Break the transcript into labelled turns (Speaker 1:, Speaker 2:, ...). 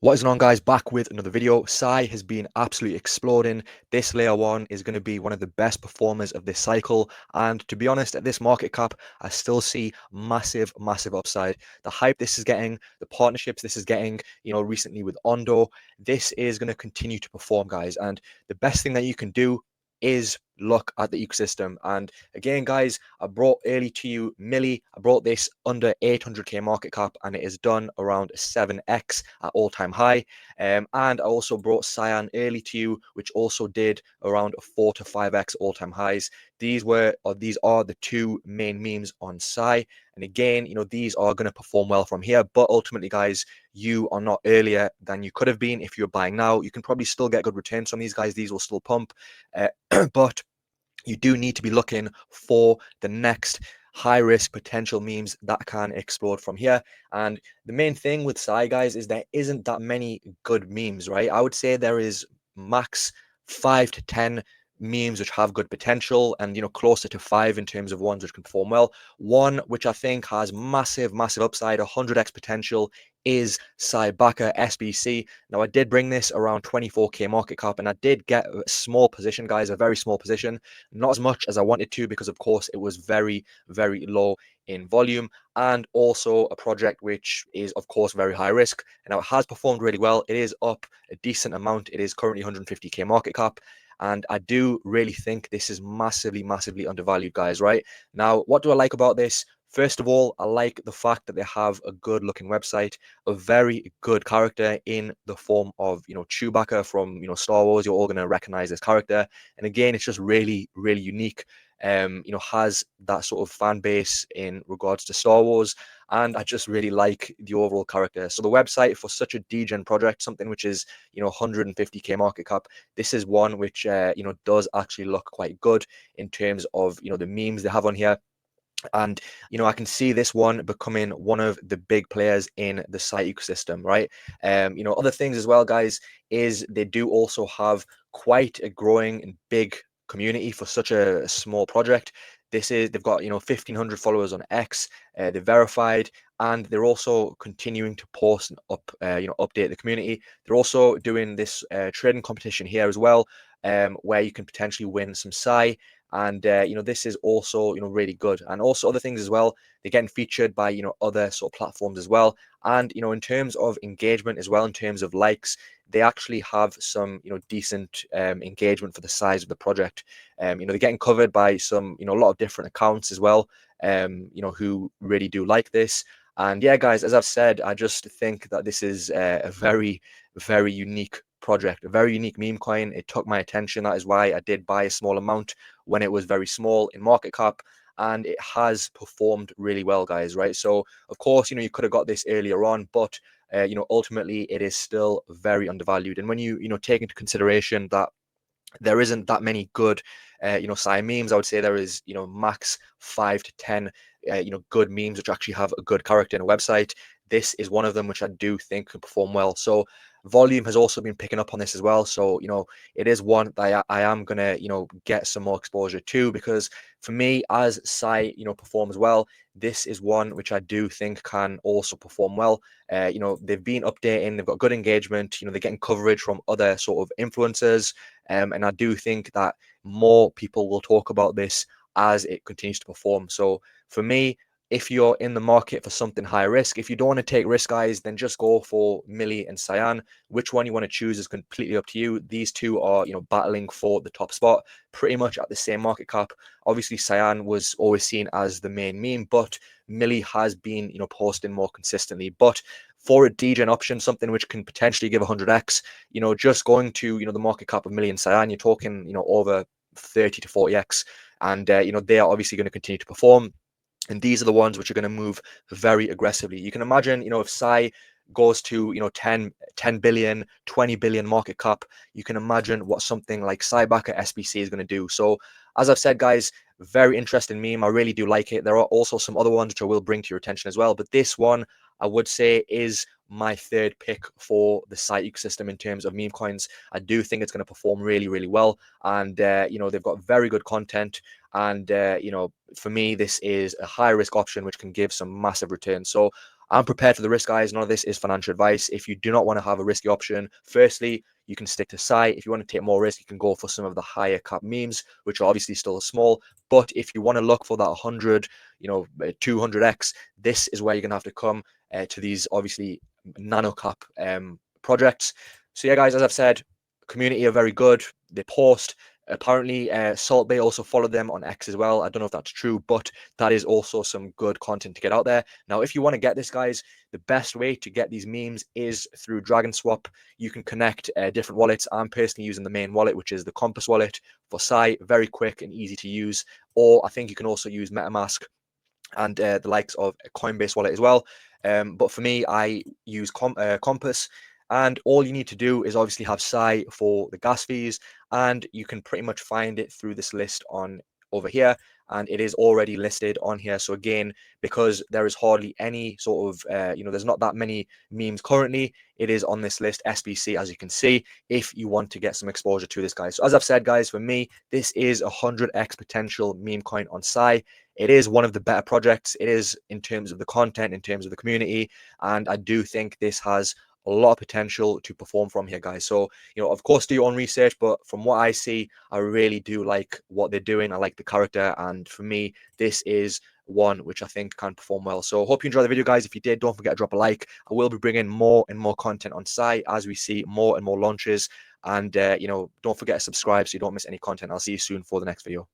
Speaker 1: What is going on, guys? Back with another video. Sei has been absolutely exploding. This layer one is going to be one of the best performers of this cycle, and to be honest, at this market cap I still see massive upside. The hype this is getting, the partnerships this is getting, recently with Ondo, this is going to continue to perform, guys. And the best thing that you can do is look at the ecosystem. And again, guys, I brought early to you Millie. I brought this under 800k market cap, and it is done around 7x at all-time high. And I also brought Seiyan early to you, which also did around 4 to 5x all-time highs. These are the two main memes on Sei. And again, these are going to perform well from here. But ultimately, guys, you are not earlier than you could have been. If you're buying now, you can probably still get good returns from these guys. These will still pump. But you do need to be looking for the next high risk potential memes that can explode from here. And the main thing with Sei, guys, is there isn't that many good memes, right? I would say there is max 5 to 10 memes which have good potential, and closer to 5 in terms of ones which can perform well. One which I think has massive upside, 100x potential, is SEIBACCA SBC. Now, I did bring this around 24k market cap, and I did get a small position, guys, a very small position, not as much as I wanted to, because of course it was very low in volume, and also a project which is of course very high risk. And now it has performed really well. It is up a decent amount. It is currently 150k market cap, and I do really think this is massively undervalued, guys. Right now, what do I like about this? First of all, I like the fact that they have a good looking website, a very good character in the form of, Chewbacca from, Star Wars. You're all going to recognize this character. And again, it's just really unique. Has that sort of fan base in regards to Star Wars. And I just really like the overall character. So the website for such a degen project, something which is, 150k market cap, this is one which, does actually look quite good in terms of, the memes they have on here. And I can see this one becoming one of the big players in the site ecosystem, right? Other things as well, guys, is they do also have quite a growing and big community for such a small project. They've got 1,500 followers on X. They're verified, and they're also continuing to post and update the community. They're also doing this trading competition here as well, where you can potentially win some Sei. And this is also really good. And also other things as well, they're getting featured by other sort of platforms as well. And in terms of engagement as well, in terms of likes, they actually have some decent engagement for the size of the project. They're getting covered by some a lot of different accounts as well, who really do like this. And yeah, guys, as I've said, I just think that this is a very unique project, a very unique meme coin. It took my attention. That is why I did buy a small amount when it was very small in market cap, and it has performed really well, guys. Right, so of course you could have got this earlier on, but ultimately it is still very undervalued. And when you take into consideration that there isn't that many good Sei memes, I would say there is max 5 to 10 good memes which actually have a good character in a website. This is one of them which I do think can perform well. So volume has also been picking up on this as well. So it is one that I am gonna get some more exposure to, because for me, as Sei performs well, this is one which I do think can also perform well. They've been updating, they've got good engagement, they're getting coverage from other sort of influencers, and I do think that more people will talk about this as it continues to perform. So for me, if you're in the market for something high risk, if you don't want to take risk, guys, then just go for Millie and Seiyan. Which one you want to choose is completely up to you. These two are battling for the top spot, pretty much at the same market cap. Obviously Seiyan was always seen as the main meme, but Millie has been posting more consistently. But for a degen option, something which can potentially give 100x, just going to the market cap of Millie and Seiyan, you're talking over 30 to 40x. And they are obviously going to continue to perform. And these are the ones which are going to move very aggressively. You can imagine, if Sei goes to 10 billion, 20 billion market cap, you can imagine what something like SEIBACCA SBC is going to do. So as I've said, guys, very interesting meme. I really do like it. There are also some other ones which I will bring to your attention as well, but this one I would say is my third pick for the site ecosystem in terms of meme coins. I do think it's going to perform really well, and they've got very good content. And for me, this is a high risk option which can give some massive returns. So I'm prepared for the risk, guys. None of this is financial advice. If you do not want to have a risky option, firstly, you can stick to Sei. If you want to take more risk, you can go for some of the higher cap memes, which are obviously still small. But if you want to look for that 100, 200x, this is where you're going to have to come to these obviously nano cap projects. So yeah, guys, as I've said, community are very good. They post. Apparently, Salt Bay also followed them on X as well. I don't know if that's true, but that is also some good content to get out there. Now, if you want to get this, guys, the best way to get these memes is through Dragon Swap. You can connect different wallets. I'm personally using the main wallet, which is the Compass wallet for Sei. Very quick and easy to use. Or I think you can also use MetaMask and the likes of a Coinbase wallet as well. But for me, I use Compass. And all you need to do is obviously have Sei for the gas fees, and you can pretty much find it through this list on over here, and it is already listed on here. So again, because there is hardly any sort of there's not that many memes currently, it is on this list, SBC, as you can see, if you want to get some exposure to this, guys. So as I've said, guys, for me, this is 100x potential meme coin on Sei. It is one of the better projects. It is in terms of the content, in terms of the community, and I do think this has a lot of potential to perform from here, guys. So, of course, do your own research, but from what I see, I really do like what they're doing. I like the character, and for me, this is one which I think can perform well. So hope you enjoyed the video, guys. If you did, don't forget to drop a like. I will be bringing more and more content on Sei as we see more and more launches. And, don't forget to subscribe so you don't miss any content. I'll see you soon for the next video.